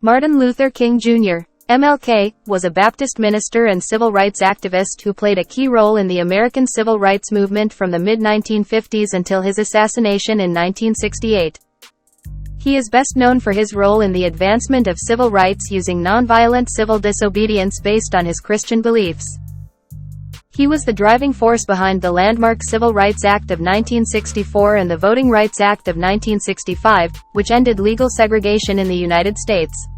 Martin Luther King Jr. MLK, was a Baptist minister and civil rights activist who played a key role in the American civil rights movement from the mid-1950s until his assassination in 1968. He is best known for his role in the advancement of civil rights using nonviolent civil disobedience based on his Christian beliefs. He was the driving force behind the landmark Civil Rights Act of 1964 and the Voting Rights Act of 1965, which ended legal segregation in the United States.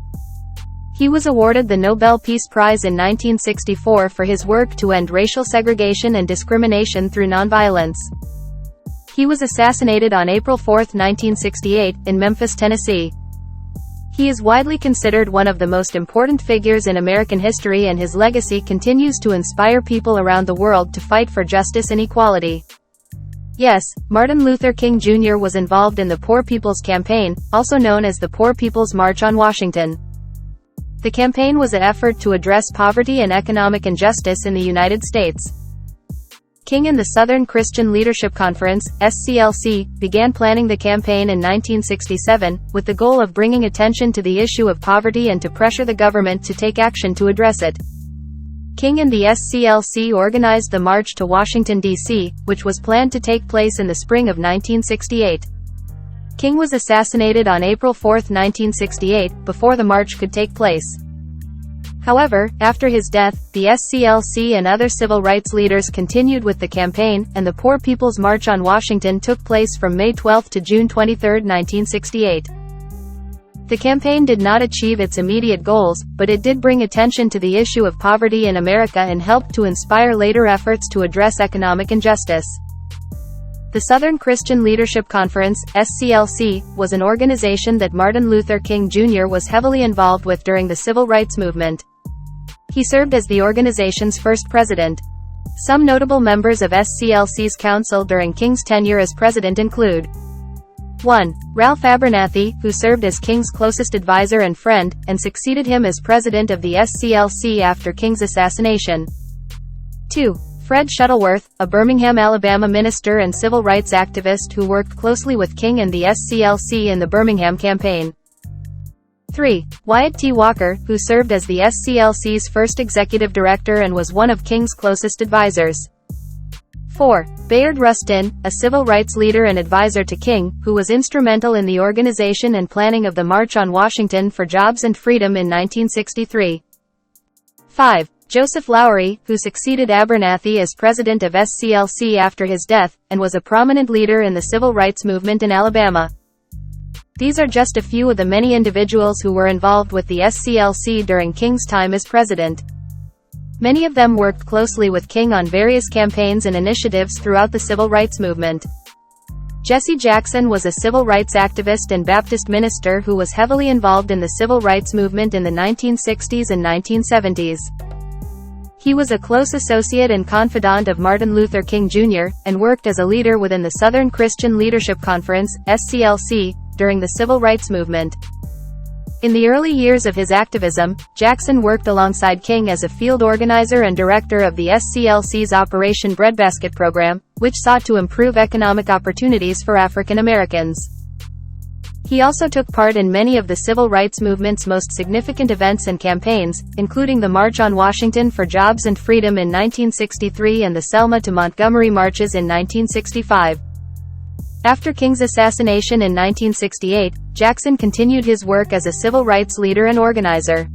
He was awarded the Nobel Peace Prize in 1964 for his work to end racial segregation and discrimination through nonviolence. He was assassinated on April 4, 1968, in Memphis, Tennessee. He is widely considered one of the most important figures in American history, and his legacy continues to inspire people around the world to fight for justice and equality. Yes, Martin Luther King Jr. was involved in the Poor People's Campaign, also known as the Poor People's March on Washington. The campaign was an effort to address poverty and economic injustice in the United States. King and the Southern Christian Leadership Conference, SCLC, began planning the campaign in 1967, with the goal of bringing attention to the issue of poverty and to pressure the government to take action to address it. King and the SCLC organized the March to Washington, D.C., which was planned to take place in the spring of 1968. King was assassinated on April 4, 1968, before the march could take place. However, after his death, the SCLC and other civil rights leaders continued with the campaign, and the Poor People's March on Washington took place from May 12 to June 23, 1968. The campaign did not achieve its immediate goals, but it did bring attention to the issue of poverty in America and helped to inspire later efforts to address economic injustice. The Southern Christian Leadership Conference, SCLC, was an organization that Martin Luther King Jr. was heavily involved with during the civil rights movement. He served as the organization's first president. Some notable members of SCLC's council during King's tenure as president include 1. Ralph Abernathy, who served as King's closest advisor and friend, and succeeded him as president of the SCLC after King's assassination. 2. Fred Shuttleworth, a Birmingham, Alabama minister and civil rights activist who worked closely with King and the SCLC in the Birmingham campaign. 3. Wyatt T. Walker, who served as the SCLC's first executive director and was one of King's closest advisors. 4. Bayard Rustin, a civil rights leader and advisor to King, who was instrumental in the organization and planning of the March on Washington for Jobs and Freedom in 1963. 5. Joseph Lowery, who succeeded Abernathy as president of SCLC after his death, and was a prominent leader in the civil rights movement in Alabama. These are just a few of the many individuals who were involved with the SCLC during King's time as president. Many of them worked closely with King on various campaigns and initiatives throughout the civil rights movement. Jesse Jackson was a civil rights activist and Baptist minister who was heavily involved in the civil rights movement in the 1960s and 1970s. He was a close associate and confidant of Martin Luther King Jr., and worked as a leader within the Southern Christian Leadership Conference, SCLC, during the civil rights movement. In the early years of his activism, Jackson worked alongside King as a field organizer and director of the SCLC's Operation Breadbasket program, which sought to improve economic opportunities for African Americans. He also took part in many of the civil rights movement's most significant events and campaigns, including the March on Washington for Jobs and Freedom in 1963 and the Selma to Montgomery marches in 1965. After King's assassination in 1968, Jackson continued his work as a civil rights leader and organizer.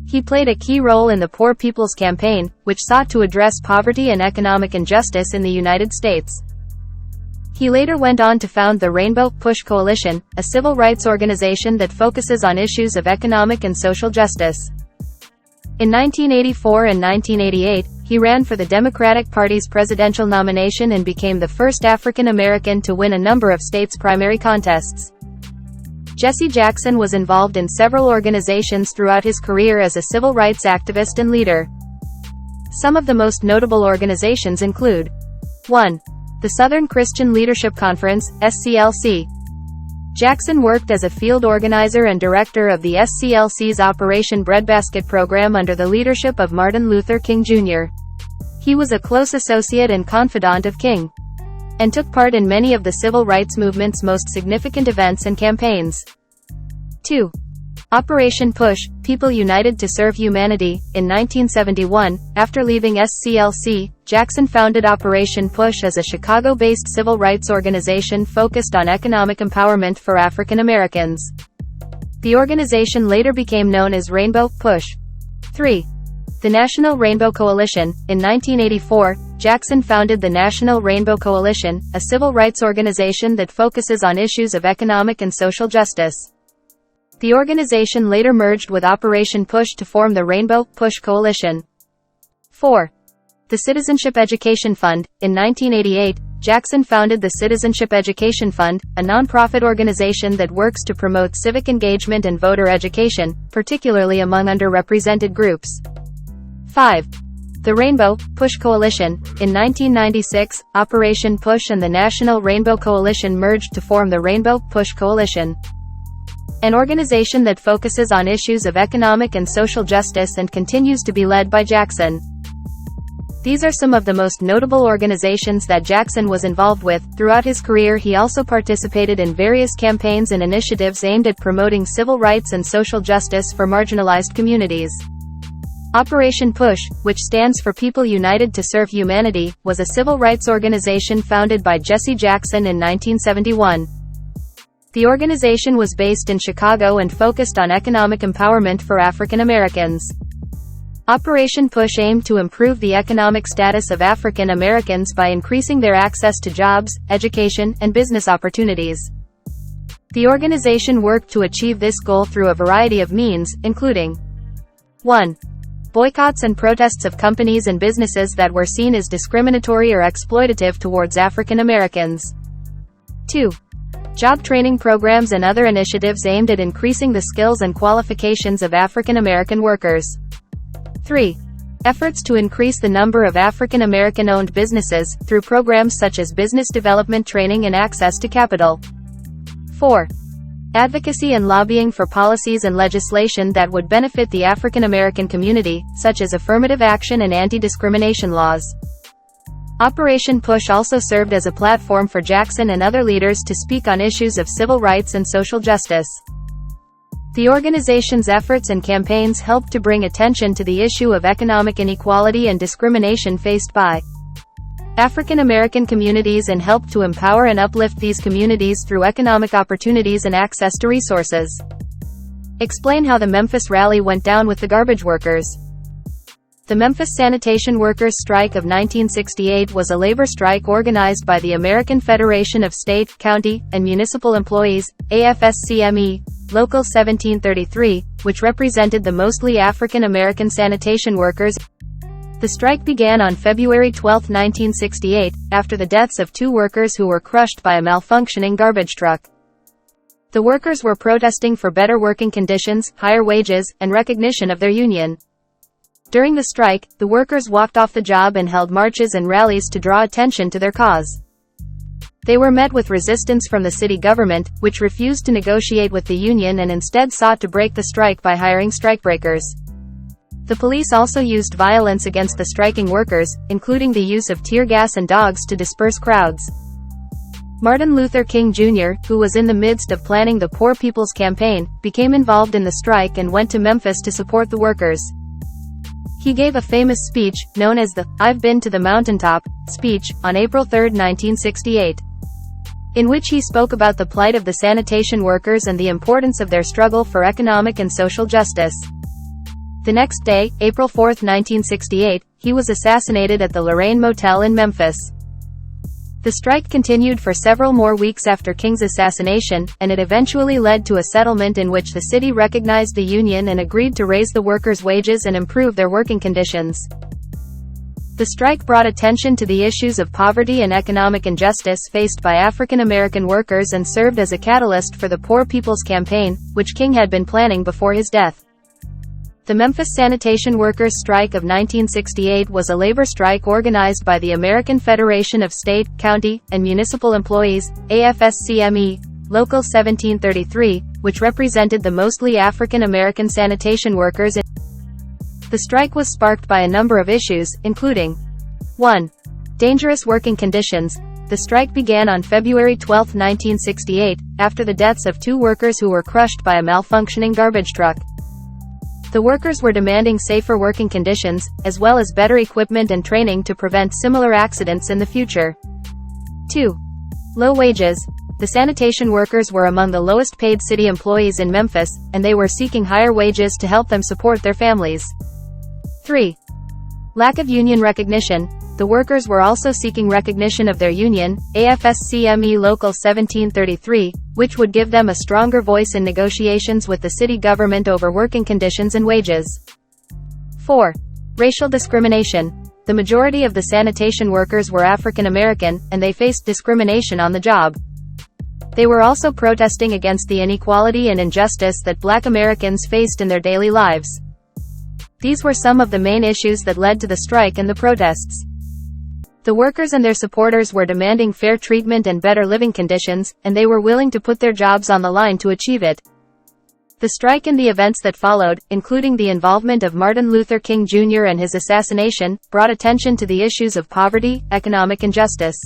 He played a key role in the Poor People's Campaign, which sought to address poverty and economic injustice in the United States. He later went on to found the Rainbow Push Coalition, a civil rights organization that focuses on issues of economic and social justice. In 1984 and 1988, he ran for the Democratic Party's presidential nomination and became the first African American to win a number of states' primary contests. Jesse Jackson was involved in several organizations throughout his career as a civil rights activist and leader. Some of the most notable organizations include 1. The Southern Christian Leadership Conference, SCLC. Jackson worked as a field organizer and director of the SCLC's Operation Breadbasket program under the leadership of Martin Luther King Jr. He was a close associate and confidant of King, and took part in many of the civil rights movement's most significant events and campaigns. 2. Operation Push, People United to Serve Humanity. In 1971, after leaving SCLC, Jackson founded Operation Push as a Chicago-based civil rights organization focused on economic empowerment for African Americans. The organization later became known as Rainbow Push. 3. The National Rainbow Coalition. In 1984, Jackson founded the National Rainbow Coalition, a civil rights organization that focuses on issues of economic and social justice. The organization later merged with Operation Push to form the Rainbow Push Coalition. 4. The Citizenship Education Fund. In 1988, Jackson founded the Citizenship Education Fund, a nonprofit organization that works to promote civic engagement and voter education, particularly among underrepresented groups. 5. The Rainbow Push Coalition. In 1996, Operation Push and the National Rainbow Coalition merged to form the Rainbow Push Coalition, an organization that focuses on issues of economic and social justice and continues to be led by Jackson. These are some of the most notable organizations that Jackson was involved with. Throughout his career, he also participated in various campaigns and initiatives aimed at promoting civil rights and social justice for marginalized communities. Operation Push, which stands for People United to Serve Humanity, was a civil rights organization founded by Jesse Jackson in 1971. The organization was based in Chicago and focused on economic empowerment for African Americans. Operation Push aimed to improve the economic status of African Americans by increasing their access to jobs, education, and business opportunities. The organization worked to achieve this goal through a variety of means, including 1. Boycotts and protests of companies and businesses that were seen as discriminatory or exploitative towards African Americans. 2. Job training programs and other initiatives aimed at increasing the skills and qualifications of African American workers. 3. Efforts to increase the number of African American-owned businesses, through programs such as business development training and access to capital. 4. Advocacy and lobbying for policies and legislation that would benefit the African American community, such as affirmative action and anti-discrimination laws. Operation Push also served as a platform for Jackson and other leaders to speak on issues of civil rights and social justice. The organization's efforts and campaigns helped to bring attention to the issue of economic inequality and discrimination faced by African American communities and helped to empower and uplift these communities through economic opportunities and access to resources. Explain how the Memphis rally went down with the garbage workers. The Memphis Sanitation Workers' Strike of 1968 was a labor strike organized by the American Federation of State, County, and Municipal Employees, AFSCME, Local 1733, which represented the mostly African American sanitation workers. The strike began on February 12, 1968, after the deaths of 2 workers who were crushed by a malfunctioning garbage truck. The workers were protesting for better working conditions, higher wages, and recognition of their union. During the strike, the workers walked off the job and held marches and rallies to draw attention to their cause. They were met with resistance from the city government, which refused to negotiate with the union and instead sought to break the strike by hiring strikebreakers. The police also used violence against the striking workers, including the use of tear gas and dogs to disperse crowds. Martin Luther King Jr., who was in the midst of planning the Poor People's Campaign, became involved in the strike and went to Memphis to support the workers. He gave a famous speech, known as the "I've Been to the Mountaintop" speech, on April 3, 1968, in which he spoke about the plight of the sanitation workers and the importance of their struggle for economic and social justice. The next day, April 4, 1968, he was assassinated at the Lorraine Motel in Memphis. The strike continued for several more weeks after King's assassination, and it eventually led to a settlement in which the city recognized the union and agreed to raise the workers' wages and improve their working conditions. The strike brought attention to the issues of poverty and economic injustice faced by African American workers and served as a catalyst for the Poor People's Campaign, which King had been planning before his death. The Memphis Sanitation Workers' Strike of 1968 was a labor strike organized by the American Federation of State, County, and Municipal Employees, AFSCME, Local 1733, which represented the mostly African American sanitation workers. The strike was sparked by a number of issues, including 1. Dangerous working conditions. The strike began on February 12, 1968, after the deaths of 2 workers who were crushed by a malfunctioning garbage truck. The workers were demanding safer working conditions, as well as better equipment and training to prevent similar accidents in the future. 2. Low wages. The sanitation workers were among the lowest paid city employees in Memphis, and they were seeking higher wages to help them support their families. 3. Lack of union recognition. The workers were also seeking recognition of their union, AFSCME Local 1733, which would give them a stronger voice in negotiations with the city government over working conditions and wages. 4. Racial discrimination. The majority of the sanitation workers were African American, and they faced discrimination on the job. They were also protesting against the inequality and injustice that Black Americans faced in their daily lives. These were some of the main issues that led to the strike and the protests. The workers and their supporters were demanding fair treatment and better living conditions, and they were willing to put their jobs on the line to achieve it. The strike and the events that followed, including the involvement of Martin Luther King Jr. and his assassination, brought attention to the issues of poverty, economic injustice,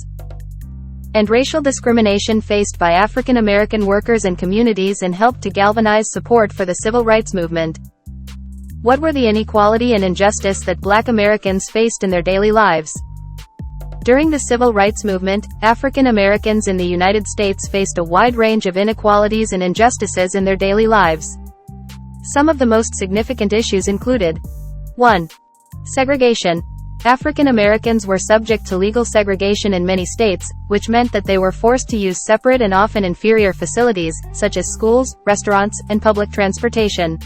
and racial discrimination faced by African American workers and communities, and helped to galvanize support for the civil rights movement. What were the inequality and injustice that Black Americans faced in their daily lives? During the civil rights movement, African Americans in the United States faced a wide range of inequalities and injustices in their daily lives. Some of the most significant issues included: 1. Segregation. African Americans were subject to legal segregation in many states, which meant that they were forced to use separate and often inferior facilities, such as schools, restaurants, and public transportation.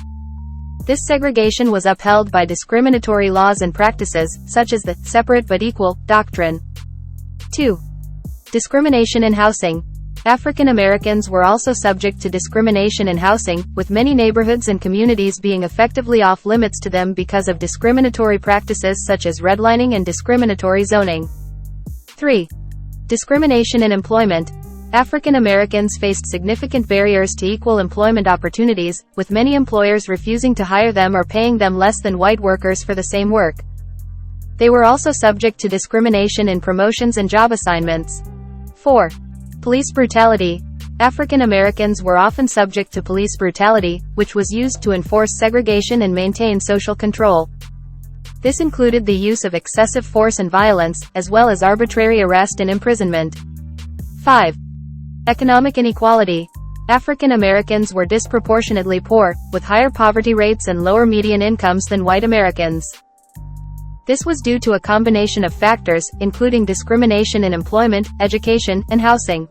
This segregation was upheld by discriminatory laws and practices, such as the separate but equal doctrine. 2. Discrimination in housing. African Americans were also subject to discrimination in housing, with many neighborhoods and communities being effectively off limits to them because of discriminatory practices such as redlining and discriminatory zoning. 3. Discrimination in employment. African Americans faced significant barriers to equal employment opportunities, with many employers refusing to hire them or paying them less than white workers for the same work. They were also subject to discrimination in promotions and job assignments. 4. Police brutality. African Americans were often subject to police brutality, which was used to enforce segregation and maintain social control. This included the use of excessive force and violence, as well as arbitrary arrest and imprisonment. 5. Economic inequality. African Americans were disproportionately poor, with higher poverty rates and lower median incomes than white Americans. This was due to a combination of factors, including discrimination in employment, education, and housing.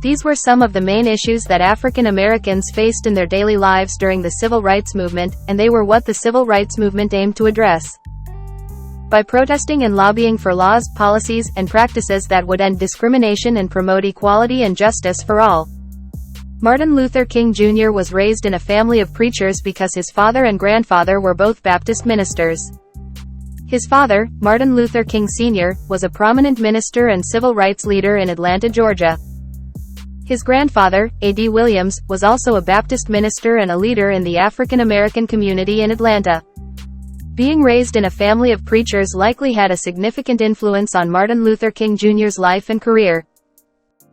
These were some of the main issues that African Americans faced in their daily lives during the civil rights movement, and they were what the civil rights movement aimed to address. By protesting and lobbying for laws, policies, and practices that would end discrimination and promote equality and justice for all. Martin Luther King Jr. was raised in a family of preachers because his father and grandfather were both Baptist ministers. His father, Martin Luther King Sr., was a prominent minister and civil rights leader in Atlanta, Georgia. His grandfather, A.D. Williams, was also a Baptist minister and a leader in the African American community in Atlanta. Being raised in a family of preachers likely had a significant influence on Martin Luther King Jr.'s life and career.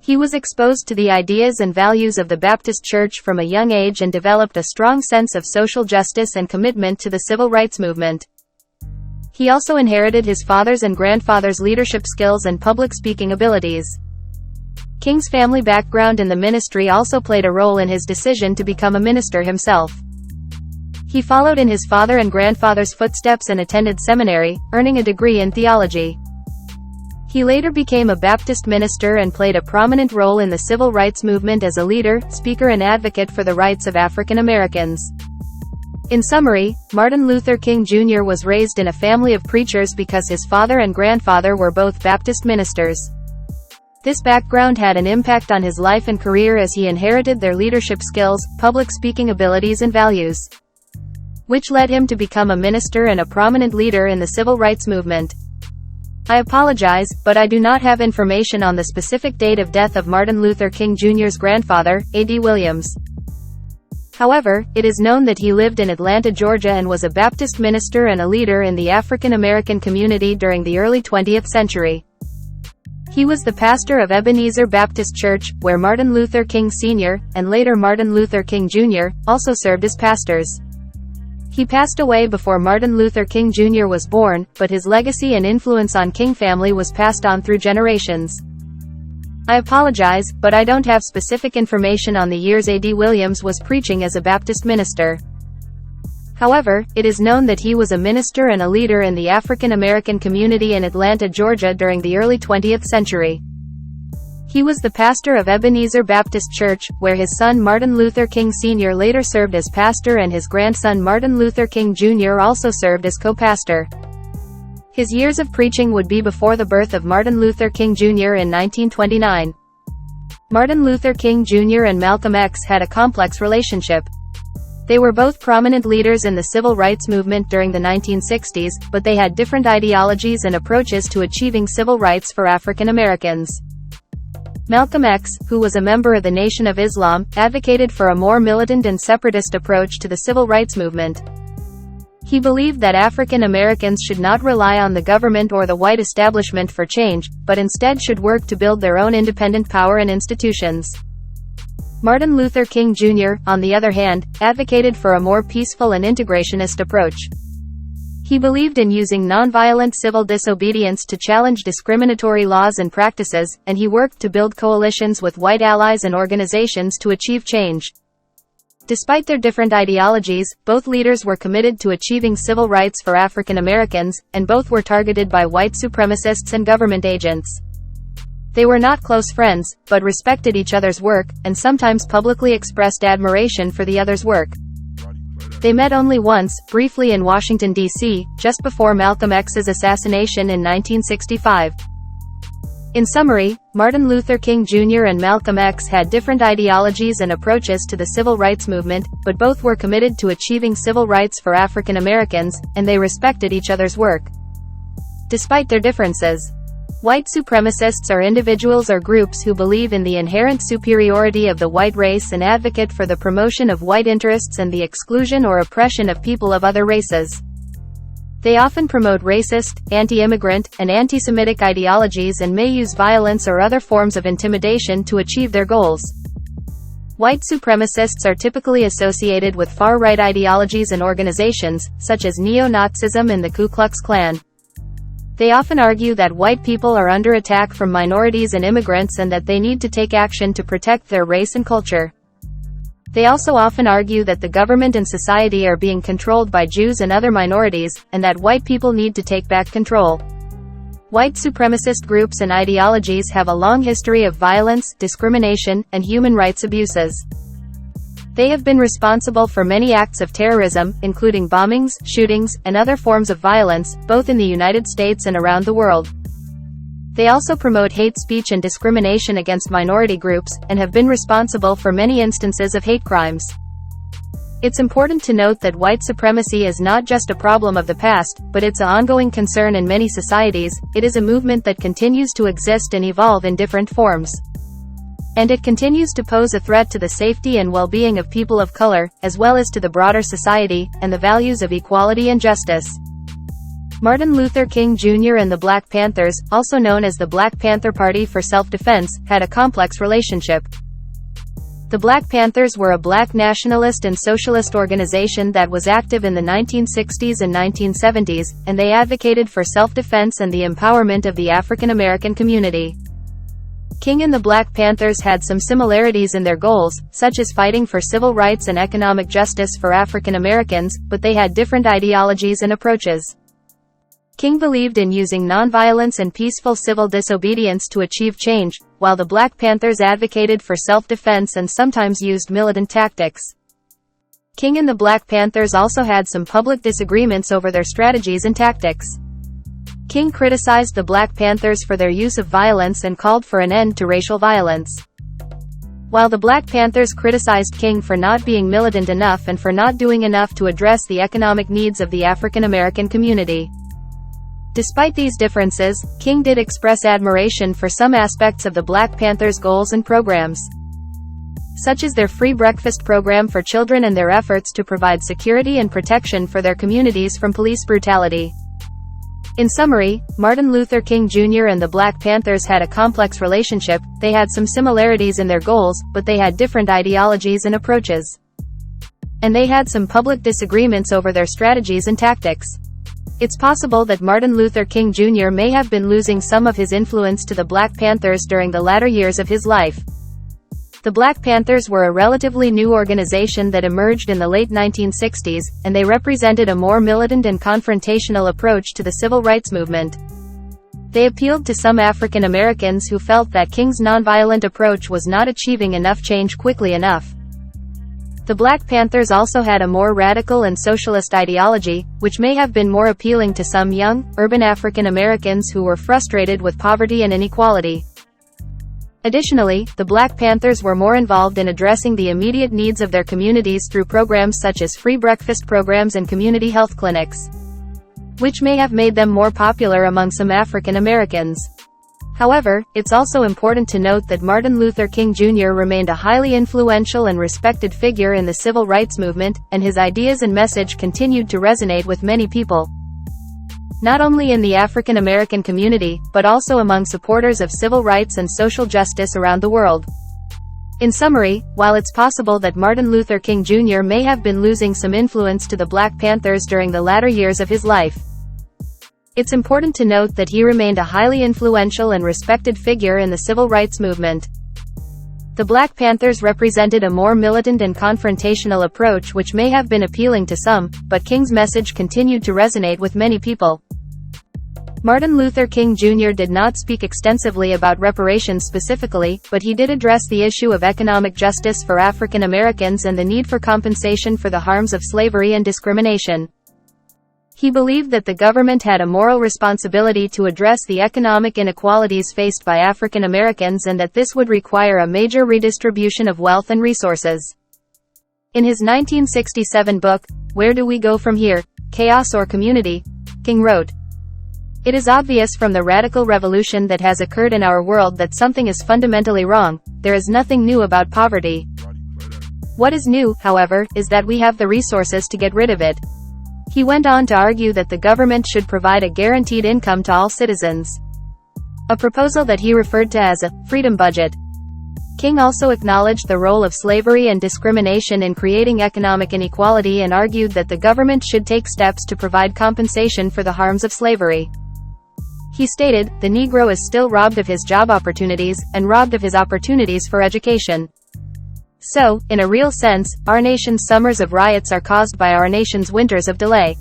He was exposed to the ideas and values of the Baptist Church from a young age and developed a strong sense of social justice and commitment to the civil rights movement. He also inherited his father's and grandfather's leadership skills and public speaking abilities. King's family background in the ministry also played a role in his decision to become a minister himself. He followed in his father and grandfather's footsteps and attended seminary, earning a degree in theology. He later became a Baptist minister and played a prominent role in the civil rights movement as a leader, speaker, and advocate for the rights of African Americans. In summary, Martin Luther King Jr. was raised in a family of preachers because his father and grandfather were both Baptist ministers. This background had an impact on his life and career as he inherited their leadership skills, public speaking abilities, and values, which led him to become a minister and a prominent leader in the civil rights movement. I apologize, but I do not have information on the specific date of death of Martin Luther King Jr.'s grandfather, A.D. Williams. However, it is known that he lived in Atlanta, Georgia and was a Baptist minister and a leader in the African American community during the early 20th century. He was the pastor of Ebenezer Baptist Church, where Martin Luther King Sr., and later Martin Luther King Jr., also served as pastors. He passed away before Martin Luther King Jr. was born, but his legacy and influence on King family was passed on through generations. I apologize, but I don't have specific information on the years A.D. Williams was preaching as a Baptist minister. However, it is known that he was a minister and a leader in the African American community in Atlanta, Georgia during the early 20th century. He was the pastor of Ebenezer Baptist Church, where his son Martin Luther King Sr. later served as pastor and his grandson Martin Luther King Jr. also served as co-pastor. His years of preaching would be before the birth of Martin Luther King Jr. in 1929. Martin Luther King Jr. and Malcolm X had a complex relationship. They were both prominent leaders in the civil rights movement during the 1960s, but they had different ideologies and approaches to achieving civil rights for African Americans. Malcolm X, who was a member of the Nation of Islam, advocated for a more militant and separatist approach to the civil rights movement. He believed that African Americans should not rely on the government or the white establishment for change, but instead should work to build their own independent power and institutions. Martin Luther King Jr., on the other hand, advocated for a more peaceful and integrationist approach. He believed in using nonviolent civil disobedience to challenge discriminatory laws and practices, and he worked to build coalitions with white allies and organizations to achieve change. Despite their different ideologies, both leaders were committed to achieving civil rights for African Americans, and both were targeted by white supremacists and government agents. They were not close friends, but respected each other's work, and sometimes publicly expressed admiration for the other's work. They met only once, briefly in Washington, D.C., just before Malcolm X's assassination in 1965. In summary, Martin Luther King Jr. and Malcolm X had different ideologies and approaches to the civil rights movement, but both were committed to achieving civil rights for African Americans, and they respected each other's work. Despite their differences, white supremacists are individuals or groups who believe in the inherent superiority of the white race and advocate for the promotion of white interests and the exclusion or oppression of people of other races. They often promote racist, anti-immigrant, and anti-Semitic ideologies and may use violence or other forms of intimidation to achieve their goals. White supremacists are typically associated with far-right ideologies and organizations, such as neo-Nazism and the Ku Klux Klan. They often argue that white people are under attack from minorities and immigrants and that they need to take action to protect their race and culture. They also often argue that the government and society are being controlled by Jews and other minorities, and that white people need to take back control. White supremacist groups and ideologies have a long history of violence, discrimination, and human rights abuses. They have been responsible for many acts of terrorism, including bombings, shootings, and other forms of violence, both in the United States and around the world. They also promote hate speech and discrimination against minority groups, and have been responsible for many instances of hate crimes. It's important to note that white supremacy is not just a problem of the past, but it's an ongoing concern in many societies. It is a movement that continues to exist and evolve in different forms. And it continues to pose a threat to the safety and well-being of people of color, as well as to the broader society, and the values of equality and justice. Martin Luther King Jr. and the Black Panthers, also known as the Black Panther Party for Self-Defense, had a complex relationship. The Black Panthers were a black nationalist and socialist organization that was active in the 1960s and 1970s, and they advocated for self-defense and the empowerment of the African American community. King and the Black Panthers had some similarities in their goals, such as fighting for civil rights and economic justice for African Americans, but they had different ideologies and approaches. King believed in using nonviolence and peaceful civil disobedience to achieve change, while the Black Panthers advocated for self-defense and sometimes used militant tactics. King and the Black Panthers also had some public disagreements over their strategies and tactics. King criticized the Black Panthers for their use of violence and called for an end to racial violence. While the Black Panthers criticized King for not being militant enough and for not doing enough to address the economic needs of the African American community. Despite these differences, King did express admiration for some aspects of the Black Panthers' goals and programs, such as their free breakfast program for children and their efforts to provide security and protection for their communities from police brutality. In summary, Martin Luther King Jr. and the Black Panthers had a complex relationship. They had some similarities in their goals, but they had different ideologies and approaches. And they had some public disagreements over their strategies and tactics. It's possible that Martin Luther King Jr. may have been losing some of his influence to the Black Panthers during the latter years of his life. The Black Panthers were a relatively new organization that emerged in the late 1960s, and they represented a more militant and confrontational approach to the civil rights movement. They appealed to some African Americans who felt that King's nonviolent approach was not achieving enough change quickly enough. The Black Panthers also had a more radical and socialist ideology, which may have been more appealing to some young, urban African Americans who were frustrated with poverty and inequality. Additionally, the Black Panthers were more involved in addressing the immediate needs of their communities through programs such as free breakfast programs and community health clinics, which may have made them more popular among some African Americans. However, it's also important to note that Martin Luther King Jr. remained a highly influential and respected figure in the civil rights movement, and his ideas and message continued to resonate with many people, not only in the African American community, but also among supporters of civil rights and social justice around the world. In summary, while it's possible that Martin Luther King Jr. may have been losing some influence to the Black Panthers during the latter years of his life, it's important to note that he remained a highly influential and respected figure in the civil rights movement. The Black Panthers represented a more militant and confrontational approach which may have been appealing to some, but King's message continued to resonate with many people. Martin Luther King Jr. did not speak extensively about reparations specifically, but he did address the issue of economic justice for African Americans and the need for compensation for the harms of slavery and discrimination. He believed that the government had a moral responsibility to address the economic inequalities faced by African Americans and that this would require a major redistribution of wealth and resources. In his 1967 book, Where Do We Go From Here? Chaos or Community? King wrote, "It is obvious from the radical revolution that has occurred in our world that something is fundamentally wrong. There is nothing new about poverty. What is new, however, is that we have the resources to get rid of it." He went on to argue that the government should provide a guaranteed income to all citizens, a proposal that he referred to as a freedom budget. King also acknowledged the role of slavery and discrimination in creating economic inequality and argued that the government should take steps to provide compensation for the harms of slavery. He stated, "The Negro is still robbed of his job opportunities, and robbed of his opportunities for education. So, in a real sense, our nation's summers of riots are caused by our nation's winters of delay."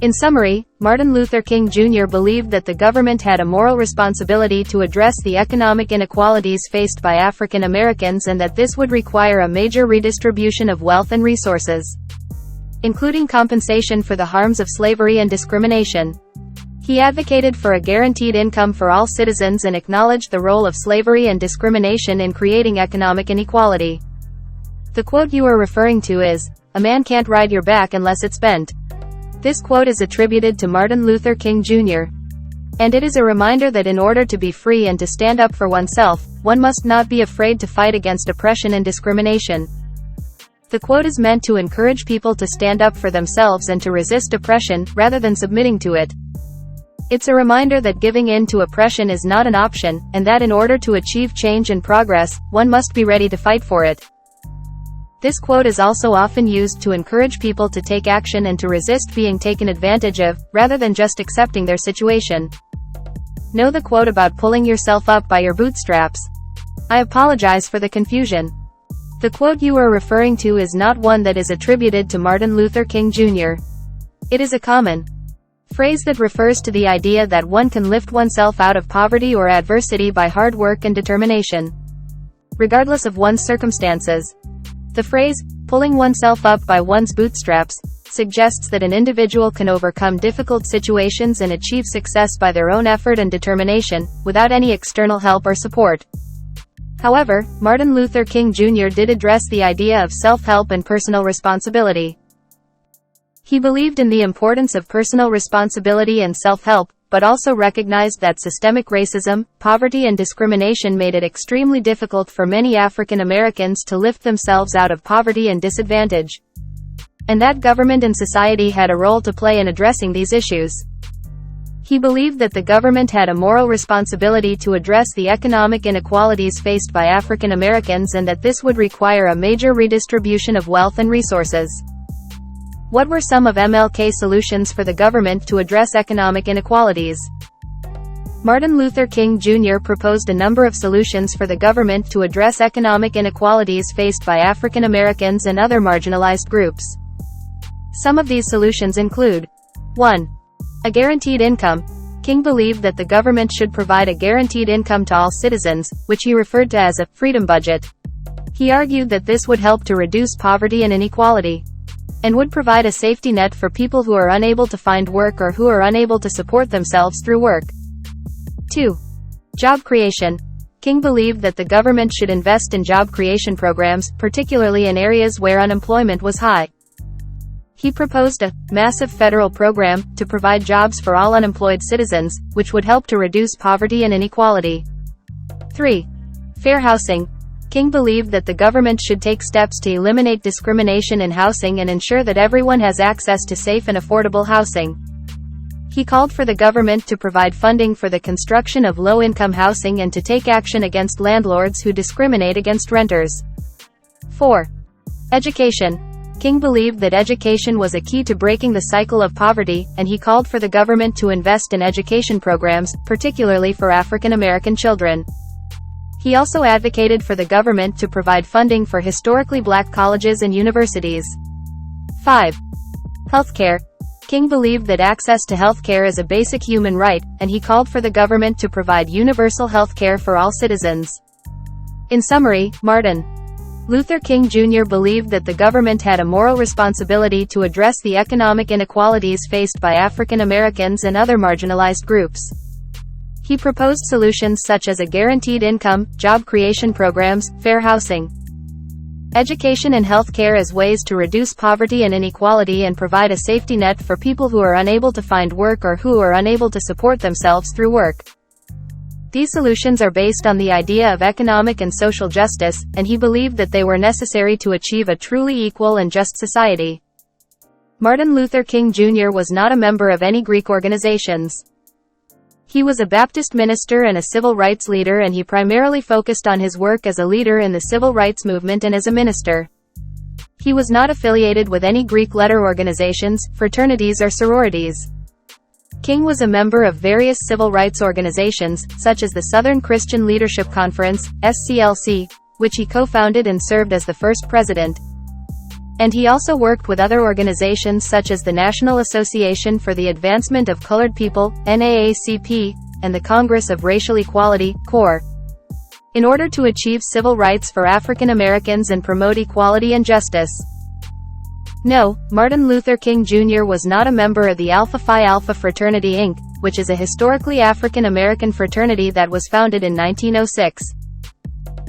In summary, Martin Luther King Jr. believed that the government had a moral responsibility to address the economic inequalities faced by African Americans and that this would require a major redistribution of wealth and resources, including compensation for the harms of slavery and discrimination. He advocated for a guaranteed income for all citizens and acknowledged the role of slavery and discrimination in creating economic inequality. The quote you are referring to is, "A man can't ride your back unless it's bent." This quote is attributed to Martin Luther King Jr. And it is a reminder that in order to be free and to stand up for oneself, one must not be afraid to fight against oppression and discrimination. The quote is meant to encourage people to stand up for themselves and to resist oppression, rather than submitting to it. It's a reminder that giving in to oppression is not an option, and that in order to achieve change and progress, one must be ready to fight for it. This quote is also often used to encourage people to take action and to resist being taken advantage of, rather than just accepting their situation. Know the quote about pulling yourself up by your bootstraps? I apologize for the confusion. The quote you are referring to is not one that is attributed to Martin Luther King Jr. It is a common phrase that refers to the idea that one can lift oneself out of poverty or adversity by hard work and determination, regardless of one's circumstances. The phrase, "pulling oneself up by one's bootstraps," suggests that an individual can overcome difficult situations and achieve success by their own effort and determination, without any external help or support. However, Martin Luther King Jr. did address the idea of self-help and personal responsibility. He believed in the importance of personal responsibility and self-help, but also recognized that systemic racism, poverty and discrimination made it extremely difficult for many African Americans to lift themselves out of poverty and disadvantage, and that government and society had a role to play in addressing these issues. He believed that the government had a moral responsibility to address the economic inequalities faced by African Americans and that this would require a major redistribution of wealth and resources. What were some of MLK's solutions for the government to address economic inequalities? Martin Luther King Jr. proposed a number of solutions for the government to address economic inequalities faced by African Americans and other marginalized groups. Some of these solutions include: 1. A guaranteed income. King believed that the government should provide a guaranteed income to all citizens, which he referred to as a freedom budget. He argued that this would help to reduce poverty and inequality, and would provide a safety net for people who are unable to find work or who are unable to support themselves through work. 2. Job creation. King believed that the government should invest in job creation programs, particularly in areas where unemployment was high. He proposed a massive federal program to provide jobs for all unemployed citizens, which would help to reduce poverty and inequality. 3. Fair housing. King believed that the government should take steps to eliminate discrimination in housing and ensure that everyone has access to safe and affordable housing. He called for the government to provide funding for the construction of low-income housing and to take action against landlords who discriminate against renters. 4. Education. King believed that education was a key to breaking the cycle of poverty, and he called for the government to invest in education programs, particularly for African American children. He also advocated for the government to provide funding for historically black colleges and universities. 5. Healthcare. King believed that access to healthcare is a basic human right, and he called for the government to provide universal healthcare for all citizens. In summary, Martin Luther King Jr. believed that the government had a moral responsibility to address the economic inequalities faced by African Americans and other marginalized groups. He proposed solutions such as a guaranteed income, job creation programs, fair housing, education and healthcare as ways to reduce poverty and inequality and provide a safety net for people who are unable to find work or who are unable to support themselves through work. These solutions are based on the idea of economic and social justice, and he believed that they were necessary to achieve a truly equal and just society. Martin Luther King Jr. was not a member of any Greek organizations. He was a Baptist minister and a civil rights leader, and he primarily focused on his work as a leader in the civil rights movement and as a minister. He was not affiliated with any Greek letter organizations, fraternities or sororities. King was a member of various civil rights organizations, such as the Southern Christian Leadership Conference, SCLC, which he co-founded and served as the first president. And he also worked with other organizations such as the National Association for the Advancement of Colored People, NAACP, and the Congress of Racial Equality, CORE, in order to achieve civil rights for African Americans and promote equality and justice. No, Martin Luther King Jr. was not a member of the Alpha Phi Alpha Fraternity Inc., which is a historically African American fraternity that was founded in 1906.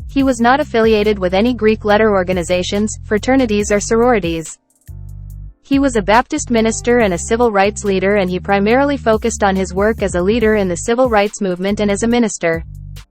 He was not affiliated with any Greek letter organizations, fraternities or sororities. He was a Baptist minister and a civil rights leader, and he primarily focused on his work as a leader in the civil rights movement and as a minister.